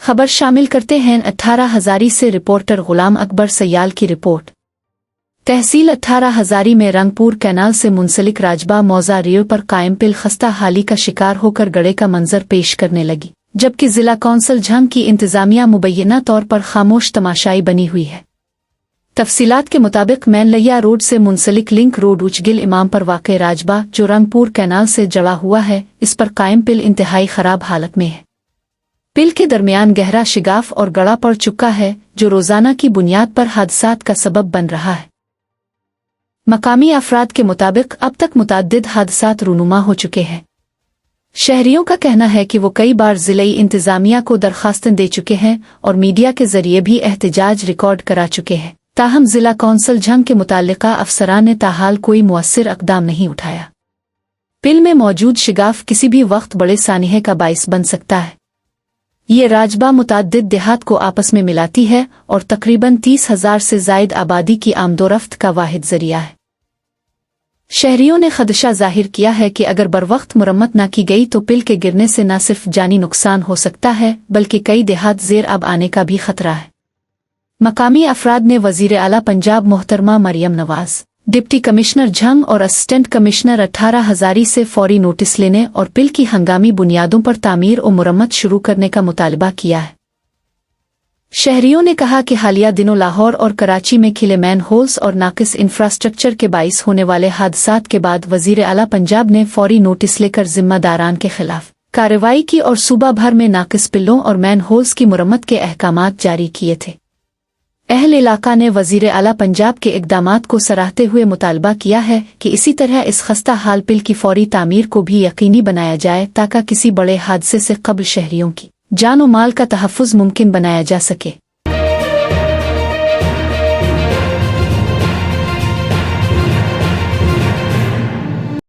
खबर शामिल करते हैं 18 हजारी से रिपोर्टर गुलाम अकबर सयाल की रिपोर्ट। तहसील 18 हजारी में रंगपुर कैनाल से मुंसलिक राजबा मौजा रियो पर कायम पिल खस्ता हाली का शिकार होकर गड़े का मंजर पेश करने लगी, जबकि जिला कौंसिल झंग की इंतजामिया मुबैना तौर पर खामोश तमाशाई बनी हुई है। तफसीलात के मुताबिक मैनलैया रोड से मुंसलिक लिंक रोड उचगिल इमाम पर वाक़े राजबा जो रंगपुर कैनाल से जड़ा हुआ है, इस पर कायम पिल इंतहाई खराब हालत में है। पिल के दरमियान गहरा शिगाफ और गड़ा पड़ चुका है, जो रोजाना की बुनियाद पर हादसात का सबब बन रहा है। मकामी अफराद के मुताबिक अब तक मुतअद्दिद हादसात रूनुमा हो चुके हैं। शहरियों का कहना है कि वो कई बार जिले इंतजामिया को दरखास्तें दे चुके हैं और मीडिया के जरिए भी एहतजाज रिकॉर्ड करा चुके हैं, ताहम जिला कौंसिल झंग के मुताल्लिका अफसरान ने ताहाल कोई मुअस्सिर इक़दाम नहीं उठाया। पिल में मौजूद शिगाफ किसी भी वक्त बड़े सानिहे का बाइस बन सकता है। ये राजबा मुतअद्दिद देहात को आपस में मिलाती है और तकरीबन 30,000 से जायद आबादी की आमदोरफ्त का वाहिद जरिया है। शहरियों ने खदशा जाहिर किया है कि अगर बरवक्त मुरम्मत न की गई तो पिल के गिरने से न सिर्फ जानी नुकसान हो सकता है, बल्कि कई देहात ज़ेर अब आने का भी खतरा है। मकामी अफराद ने वज़ीर आला पंजाब मोहतरमा मरियम नवाज, डिप्टी कमिश्नर झंग और असिस्टेंट कमिश्नर 18 हजारी से फौरी नोटिस लेने और पिल की हंगामी बुनियादों पर तामीर और मुरम्मत शुरू करने का मुतालबा किया है। शहरियों ने कहा कि हालिया दिनों लाहौर और कराची में खिले मैन होल्स और नाकिस इंफ्रास्ट्रक्चर के बाइस होने वाले हादसात के बाद वज़ीर आला पंजाब ने फौरी नोटिस लेकर जिम्मेदारान के खिलाफ कार्रवाई की और सूबा भर में नाकिस पिल्लों और मैन होल्स की मुरम्मत के अहकामात जारी किए थे। अहल इलाका ने वज़ीर आला पंजाब के इक़दामात को सराहते हुए मुतालबा किया है कि इसी तरह इस खस्ता हाल पिल की फौरी तामीर को भी यकीनी बनाया जाए, ताकि किसी बड़े हादसे से क़ब्ल शहरियों की जान और माल का तहफ़्फ़ुज़ मुमकिन बनाया जा सके।